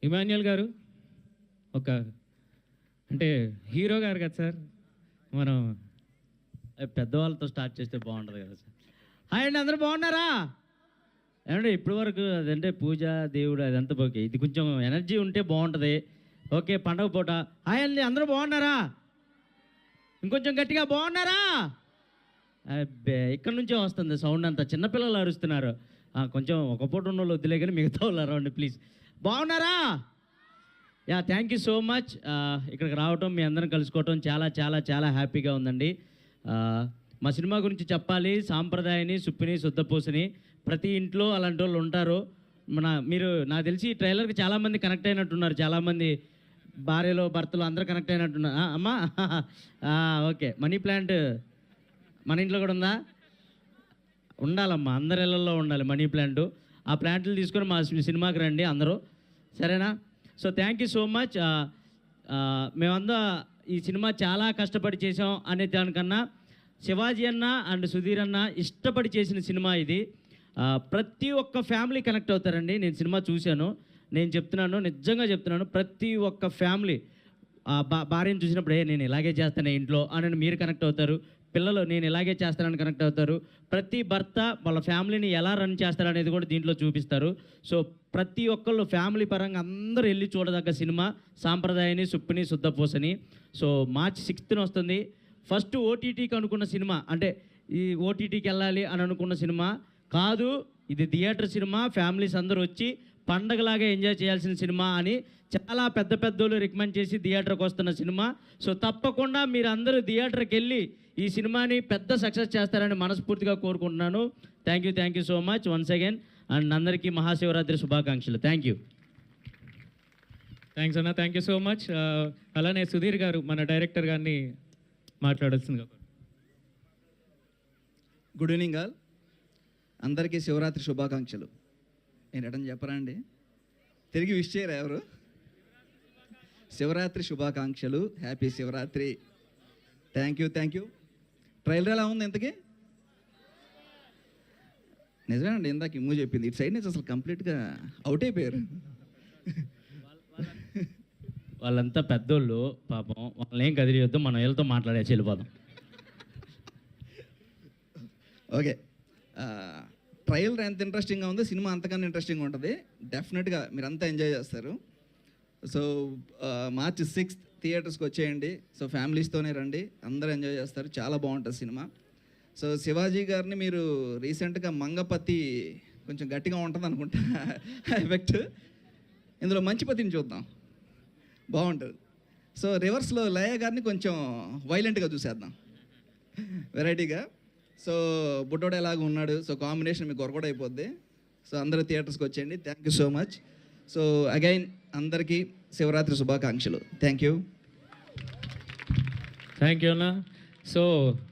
ఇమాన్యుయల్ గారు ఒక అంటే హీరో గారు కదా సార్, మనం పెద్దవాళ్ళతో స్టార్ట్ చేస్తే బాగుంటుంది కదా సార్. హాయ్ అండి, అందరూ బాగున్నారా? ఏమంటే ఇప్పటి వరకు అదంటే పూజ దేవుడు అదంతా ఓకే, ఇది కొంచెం ఎనర్జీ ఉంటే బాగుంటుంది. ఓకే, పండగ పూట హాయ్ అండి, అందరూ బాగున్నారా? ఇంకొంచెం గట్టిగా బాగున్నారా? అబ్బే, ఇక్కడ నుంచే వస్తుంది సౌండ్ అంతా, చిన్నపిల్లలు అరుస్తున్నారు. కొంచెం ఒక పూట ఉన్న వాళ్ళు వద్దులే కానీ మిగతా వాళ్ళు అరవండి ప్లీజ్. బాగున్నారా? Yeah, thank you so much. ఇక్కడికి రావటం, మీ అందరం కలుసుకోవటం చాలా చాలా చాలా హ్యాపీగా ఉందండి. మా సినిమా గురించి చెప్పాలి. సాంప్రదాయని, సుప్పిని, శుద్ధపూసని ప్రతి ఇంట్లో అలాంటి వాళ్ళు ఉంటారు. మీరు నాకు తెలిసి ట్రైలర్కి చాలామంది కనెక్ట్ అయినట్టున్నారు, చాలామంది భార్యలో భర్తలు అందరూ కనెక్ట్ అయినట్టున్నారు. అమ్మా ఓకే, మనీ ప్లాంట్ మన ఇంట్లో కూడా ఉందా? ఉండాలమ్మా, అందరి ఇళ్ళల్లో ఉండాలి మనీ ప్లాంట్. ఆ ప్లాంట్లు తీసుకొని మా సినిమాకి రండి అందరూ, సరేనా? So thank you so much. మేమంతా ఈ సినిమా చాలా కష్టపడి చేసాం అనే దానికన్నా శివాజీ అన్న అండ్ సుధీర్ అన్న ఇష్టపడి చేసిన సినిమా ఇది. ప్రతి ఒక్క ఫ్యామిలీ కనెక్ట్ అవుతారండి. నేను సినిమా చూశాను, నేను చెప్తున్నాను, నిజంగా చెప్తున్నాను, ప్రతి ఒక్క ఫ్యామిలీ భార్యను చూసినప్పుడు నేను ఇలాగే చేస్తాను ఇంట్లో అని మీరు కనెక్ట్ అవుతారు. పిల్లలు నేను ఇలాగే చేస్తానని కనెక్ట్ అవుతారు. ప్రతి భర్త వాళ్ళ ఫ్యామిలీని ఎలా రన్ చేస్తారనేది కూడా దీంట్లో చూపిస్తారు. సో ప్రతి ఒక్కళ్ళు ఫ్యామిలీ పరంగా అందరూ వెళ్ళి చూడదగ్గ సినిమా సాంప్రదాయని, సుప్పిని, శుద్ధపూసని. సో మార్చి 6th వస్తుంది. ఫస్ట్ ఓటీటీకి అనుకున్న సినిమా, అంటే ఈ ఓటీటీకి వెళ్ళాలి అని అనుకున్న సినిమా కాదు, ఇది థియేటర్ సినిమా, ఫ్యామిలీస్ అందరూ వచ్చి పండగలాగా ఎంజాయ్ చేయాల్సిన సినిమా అని చాలా పెద్ద పెద్దోళ్ళు రికమెండ్ చేసి థియేటర్కి వస్తున్న సినిమా. సో తప్పకుండా మీరు అందరూ థియేటర్కి వెళ్ళి ఈ సినిమాని పెద్ద సక్సెస్ చేస్తారని మనస్ఫూర్తిగా కోరుకుంటున్నాను. Thank you so much once again. And అందరికీ మహాశివరాత్రి శుభాకాంక్షలు. Thank you. థ్యాంక్స్ అన్న, థ్యాంక్ యూ సో మచ్. అలానే సుధీర్ గారు మన డైరెక్టర్ గారిని మాట్లాడాల్సిందిగా. గుడ్ ఈవినింగ్ ఆల్, అందరికీ శివరాత్రి శుభాకాంక్షలు. నేను రిటర్న్ చెప్పరా అండి? తిరిగి విష్ చేయరా ఎవరు? శివరాత్రి శుభాకాంక్షలు, happy Shivaratri. Thank you. Trailer ఎలా ఉంది ఇంతకీ? నిజమేనండి, ఇందాక ఇమ్ము చెప్పింది, ఇటు సైడ్ నుంచి అసలు కంప్లీట్గా అవుట్ అయిపోయారు. వాళ్ళంతా పెద్దోళ్ళు పాపం, వాళ్ళని ఏం కదిలియొద్దు, మనం వీళ్ళతో మాట్లాడేసి వెళ్ళిపోదాం. ఓకే, ట్రైలర్ ఎంత ఇంట్రెస్టింగ్గా ఉందో సినిమా అంతకన్నా ఇంట్రెస్టింగ్గా ఉంటుంది. డెఫినెట్గా మీరంతా ఎంజాయ్ చేస్తారు. సో మార్చి 6th థియేటర్స్కి వచ్చేయండి. సో ఫ్యామిలీస్తోనే రండి, అందరూ ఎంజాయ్ చేస్తారు, చాలా బాగుంటుంది సినిమా. సో శివాజీ గారిని మీరు రీసెంట్గా మంగపతి కొంచెం గట్టిగా ఉంటుంది అనుకుంటా ఎఫెక్ట్, ఇందులో మంచిపతిని చూద్దాం, బాగుంటుంది. సో రివర్స్లో లయ గారిని కొంచెం వైలెంట్గా చూసేద్దాం, వెరైటీగా. సో బుడ్డోడు ఎలాగ ఉన్నాడు, సో కాంబినేషన్ మీకు కొరకొడ అయిపోద్ది. సో అందరూ థియేటర్స్కి వచ్చేయండి. Thank you so much. So again అందరికీ శివరాత్రి శుభాకాంక్షలు. థ్యాంక్ యూ అన్న. సో